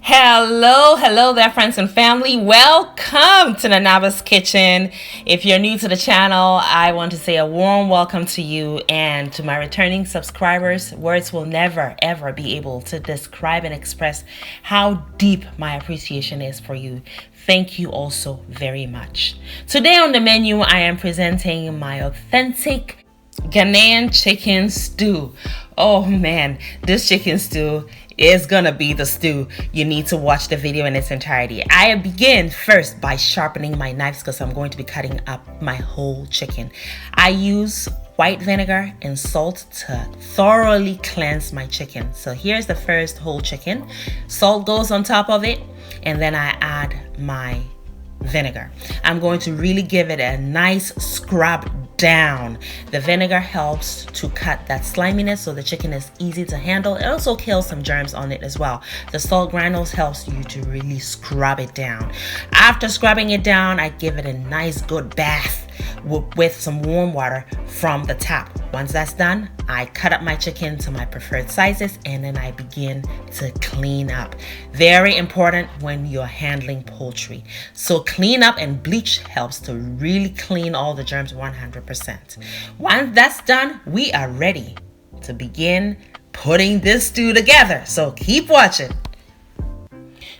Hello there, friends and family. Welcome to Nanaba's Kitchen. If you're new to the channel, I want to say a warm welcome to you, and to my returning subscribers. Words will never ever be able to describe and express how deep my appreciation is for you. Thank you also very much. Today on the menu, I am presenting my authentic Ghanaian chicken stew. Oh man, this chicken stew is gonna be the stew. You need to watch the video in its entirety. I begin first by sharpening my knives because I'm going to be cutting up my whole chicken. I use white vinegar and salt to thoroughly cleanse my chicken. So here's the first whole chicken. Salt goes on top of it, and then I add my vinegar. I'm going to really give it a nice scrub down. The vinegar helps to cut that sliminess so the chicken is easy to handle. It also kills some germs on it as well. The salt granules helps you to really scrub it down. After scrubbing it down, I give it a nice good bath with some warm water from the tap. Once that's done, I cut up my chicken to my preferred sizes, and then I begin to clean up. Very important when you're handling poultry. So clean up and bleach helps to really clean all the germs 100%. Once that's done, we are ready to begin putting this stew together. So keep watching.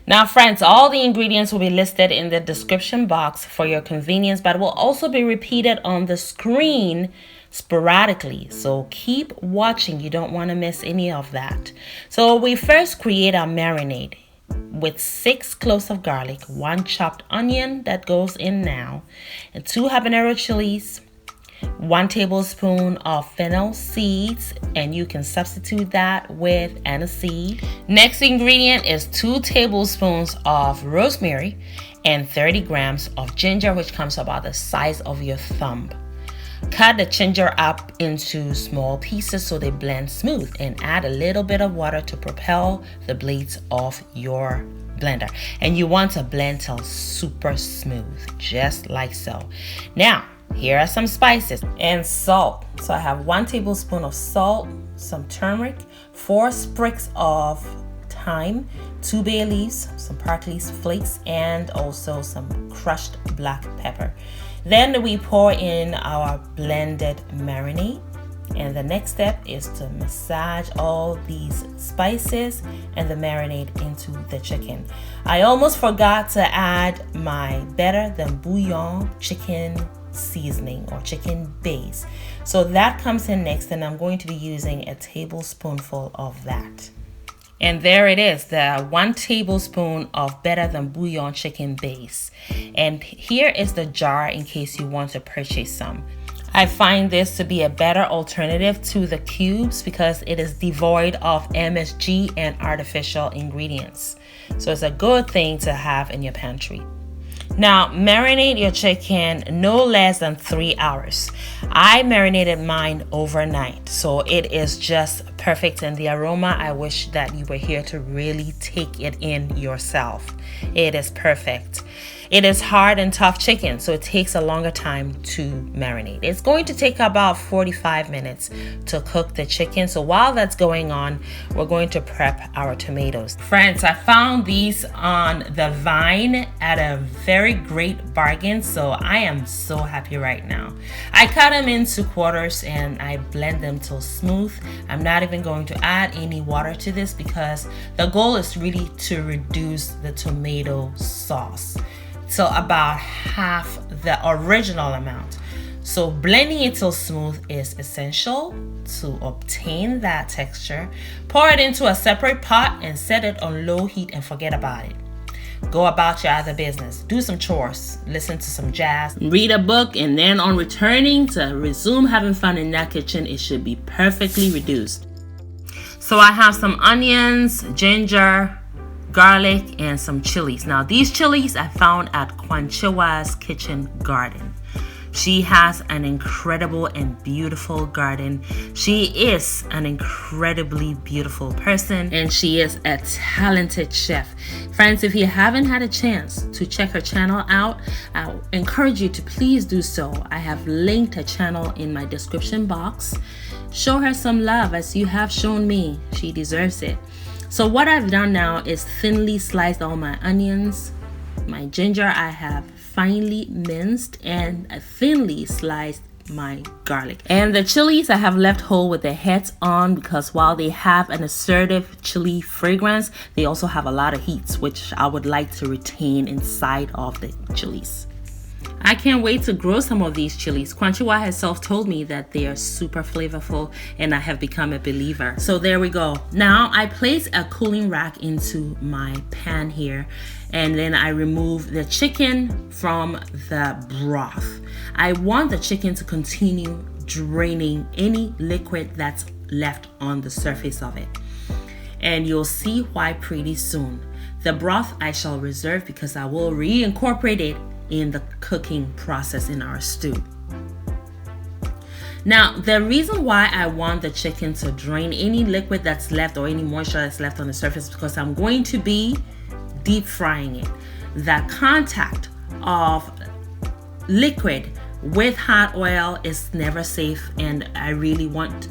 Now friends, all the ingredients will be listed in the description box for your convenience, but will also be repeated on the screen sporadically. So keep watching. You don't want to miss any of that. So we first create our marinade with 6 cloves of garlic, 1 chopped onion that goes in now, and 2 habanero chilies, 1 tablespoon of fennel seeds, and you can substitute that with aniseed. Next ingredient is 2 tablespoons of rosemary and 30 grams of ginger, which comes about the size of your thumb. Cut the ginger up into small pieces so they blend smooth, and add a little bit of water to propel the blades of your blender. And you want to blend till super smooth, just like so. Now, here are some spices and salt. So I have 1 tablespoon of salt, some turmeric, 4 sprigs of thyme, 2 bay leaves, some parsley flakes, and also some crushed black pepper. Then we pour in our blended marinade. And the next step is to massage all these spices and the marinade into the chicken. I almost forgot to add my better than bouillon chicken seasoning or chicken base. So that comes in next, and I'm going to be using a tablespoonful of that. And there it is, the 1 tablespoon of better than bouillon chicken base. And here is the jar in case you want to purchase some. I find this to be a better alternative to the cubes because it is devoid of MSG and artificial ingredients. So it's a good thing to have in your pantry. Now, marinate your chicken no less than 3 hours. I marinated mine overnight, so it is just perfect. And the aroma, I wish that you were here to really take it in yourself. It is perfect. It is hard and tough chicken, so it takes a longer time to marinate. It's going to take about 45 minutes to cook the chicken. So while that's going on, we're going to prep our tomatoes. Friends, I found these on the vine at a very great bargain, so I am so happy right now. I cut them into quarters and I blend them till smooth. I'm not even going to add any water to this because the goal is really to reduce the tomato sauce. So about half the original amount. So blending it till smooth is essential to obtain that texture. Pour it into a separate pot and set it on low heat and forget about it. Go about your other business. Do some chores, listen to some jazz, read a book, and then on returning to resume having fun in that kitchen, it should be perfectly reduced. So I have some onions, ginger, garlic, and some chilies. Now these chilies I found at Kwanchiwa's Kitchen Garden. She has an incredible and beautiful garden. She is an incredibly beautiful person, and she is a talented chef. Friends, if you haven't had a chance to check her channel out, I encourage you to please do so. I have linked her channel in my description box. Show her some love as you have shown me. She deserves it. So what I've done now is thinly sliced all my onions. My ginger I have finely minced, and I thinly sliced my garlic. And the chilies I have left whole with their heads on, because while they have an assertive chili fragrance, they also have a lot of heat, which I would like to retain inside of the chilies. I can't wait to grow some of these chilies. Crunchywa herself told me that they are super flavorful, and I have become a believer. So there we go. Now I place a cooling rack into my pan here, and then I remove the chicken from the broth. I want the chicken to continue draining any liquid that's left on the surface of it. And you'll see why pretty soon. The broth I shall reserve because I will reincorporate it in the cooking process in our stew. Now, the reason why I want the chicken to drain any liquid that's left or any moisture that's left on the surface is because I'm going to be deep frying it. The contact of liquid with hot oil is never safe, and I really want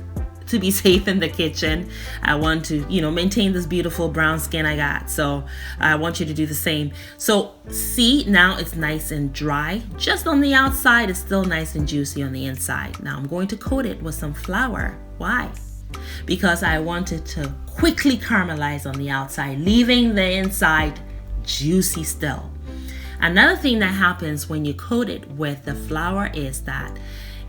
to be safe in the kitchen. I want to, maintain this beautiful brown skin I got. So I want you to do the same. So see, now it's nice and dry. Just on the outside, it's still nice and juicy on the inside. Now I'm going to coat it with some flour. Why? Because I want it to quickly caramelize on the outside, leaving the inside juicy still. Another thing that happens when you coat it with the flour is that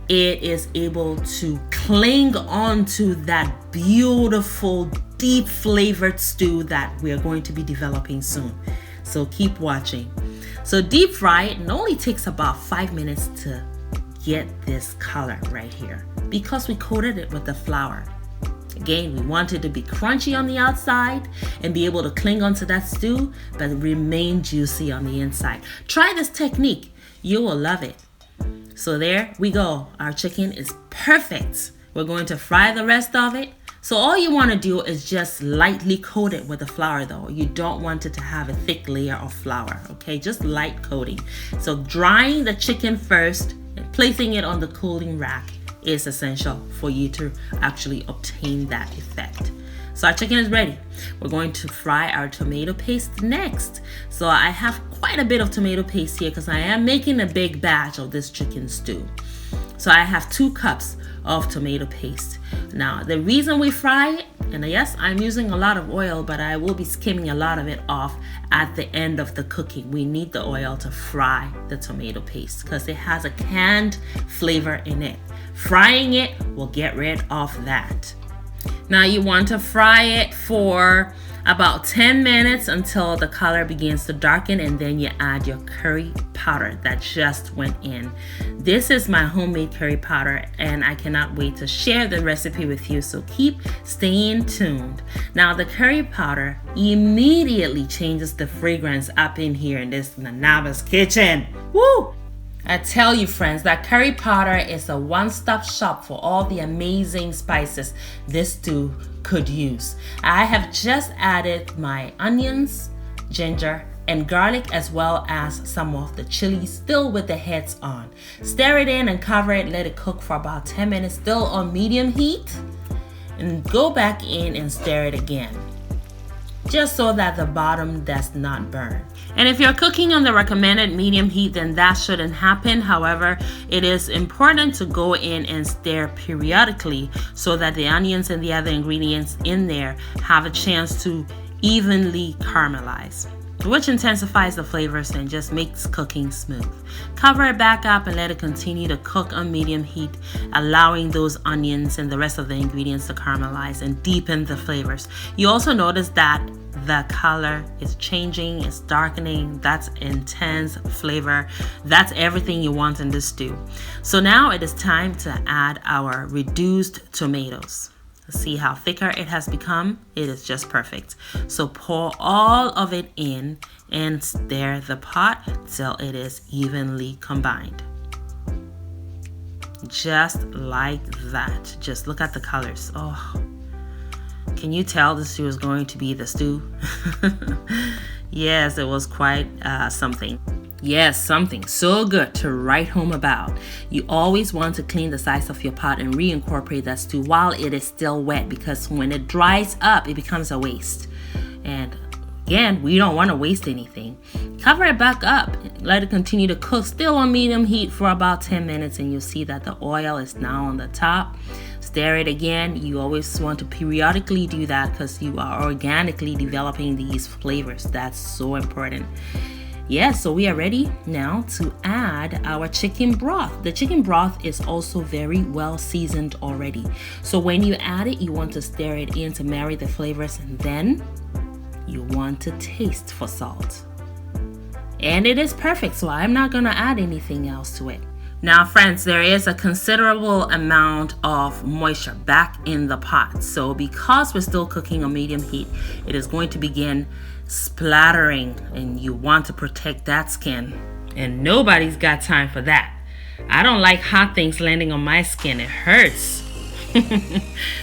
it is able to cling onto that beautiful, deep flavored stew that we are going to be developing soon. So keep watching. So deep fry it, and only takes about 5 minutes to get this color right here because we coated it with the flour. Again, we want it to be crunchy on the outside and be able to cling onto that stew, but remain juicy on the inside. Try this technique. You will love it. So there we go. Our chicken is perfect. We're going to fry the rest of it. So all you want to do is just lightly coat it with the flour though. You don't want it to have a thick layer of flour, okay? Just light coating. So drying the chicken first and placing it on the cooling rack is essential for you to actually obtain that effect. So our chicken is ready. We're going to fry our tomato paste next. So I have quite a bit of tomato paste here because I am making a big batch of this chicken stew. So I have 2 cups of tomato paste. Now the reason we fry it, and yes, I'm using a lot of oil, but I will be skimming a lot of it off at the end of the cooking. We need the oil to fry the tomato paste because it has a canned flavor in it. Frying it will get rid of that. Now you want to fry it for about 10 minutes until the color begins to darken, and then you add your curry powder that just went in. This is my homemade curry powder, and I cannot wait to share the recipe with you, so keep staying tuned. Now the curry powder immediately changes the fragrance up in here in this Nanaba's kitchen. Woo! I tell you friends, that curry powder is a one-stop shop for all the amazing spices this stew could use. I have just added my onions, ginger, and garlic, as well as some of the chilies still with the heads on. Stir it in and cover it, let it cook for about 10 minutes, still on medium heat, and go back in and stir it again, just so that the bottom does not burn. And if you're cooking on the recommended medium heat, then that shouldn't happen. However, it is important to go in and stir periodically so that the onions and the other ingredients in there have a chance to evenly caramelize, which intensifies the flavors and just makes cooking smooth. Cover it back up and let it continue to cook on medium heat, allowing those onions and the rest of the ingredients to caramelize and deepen the flavors. You also notice that the color is changing, it's darkening. That's intense flavor. That's everything you want in this stew. So now it is time to add our reduced tomatoes. See how thicker it has become? It is just perfect. So pour all of it in and stir the pot till it is evenly combined. Just like that. Just look at the colors. Oh, can you tell the stew is going to be the stew? Yes, it was quite something. Yes, something so good to write home about. You always want to clean the sides of your pot and reincorporate that stew while it is still wet, because when it dries up, it becomes a waste. And again, we don't want to waste anything. Cover it back up. Let it continue to cook, still on medium heat, for about 10 minutes, and you'll see that the oil is now on the top. Stir it again. You always want to periodically do that because you are organically developing these flavors. That's so important. Yeah, so we are ready now to add our chicken broth. The chicken broth is also very well seasoned already. So when you add it, you want to stir it in to marry the flavors, and then you want to taste for salt. And it is perfect, so I'm not going to add anything else to it. Now, friends, there is a considerable amount of moisture back in the pot. So because we're still cooking on medium heat, it is going to begin splattering, and you want to protect that skin. And nobody's got time for that. I don't like hot things landing on my skin. It hurts.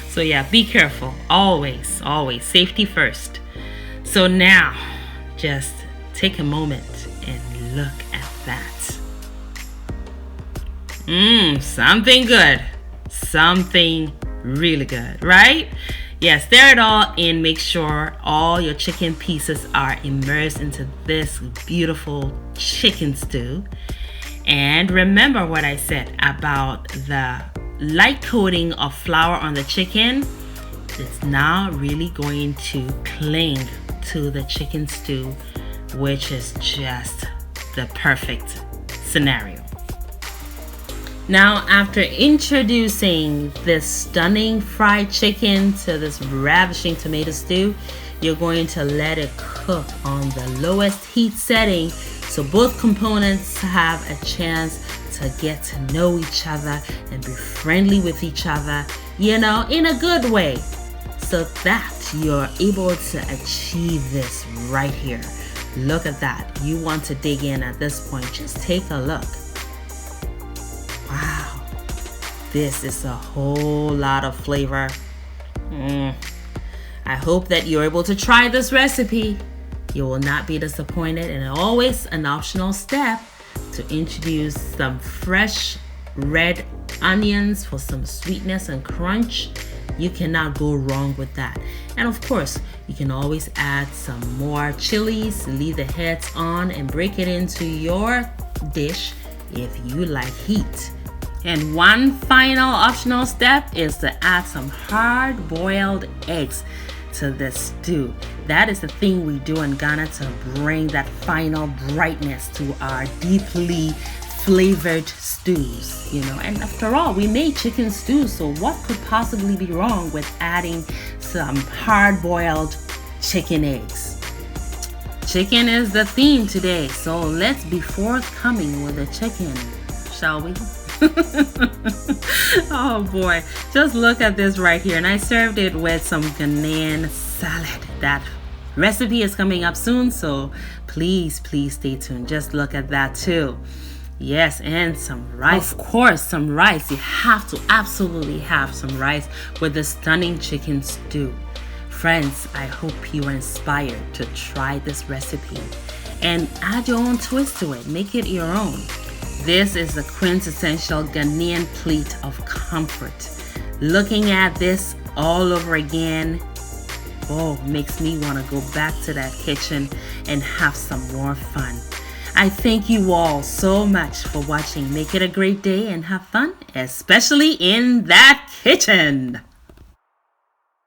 So yeah, be careful. Always, always. Safety first. So now, just take a moment and look at that. Something good. Something really good, right? Yeah, stir it all in. Make sure all your chicken pieces are immersed into this beautiful chicken stew. And remember what I said about the light coating of flour on the chicken. It's now really going to cling to the chicken stew, which is just the perfect scenario. Now, after introducing this stunning fried chicken to this ravishing tomato stew, you're going to let it cook on the lowest heat setting so both components have a chance to get to know each other and be friendly with each other, in a good way, so that you're able to achieve this right here. Look at that. You want to dig in at this point. Just take a look. Wow, this is a whole lot of flavor. I hope that you're able to try this recipe. You will not be disappointed, and always an optional step to introduce some fresh red onions for some sweetness and crunch. You cannot go wrong with that. And of course, you can always add some more chilies, leave the heads on, and break it into your dish if you like heat. And one final optional step is to add some hard-boiled eggs to this stew. That is the thing we do in Ghana to bring that final brightness to our deeply flavored stews, And after all, we made chicken stew, so what could possibly be wrong with adding some hard-boiled chicken eggs? Chicken is the theme today, so let's be forthcoming with the chicken, shall we? Oh boy, just look at this right here. And I served it with some Ghanaian salad. That recipe is coming up soon, so please stay tuned. Just look at that too. Yes, and some rice. Of course, some rice. You have to absolutely have some rice with the stunning chicken stew. Friends, I hope you are inspired to try this recipe and add your own twist to it. Make it your own. This is the quintessential Ghanaian plate of comfort. Looking at this all over again, makes me want to go back to that kitchen and have some more fun. I thank you all so much for watching. Make it a great day and have fun, especially in that kitchen.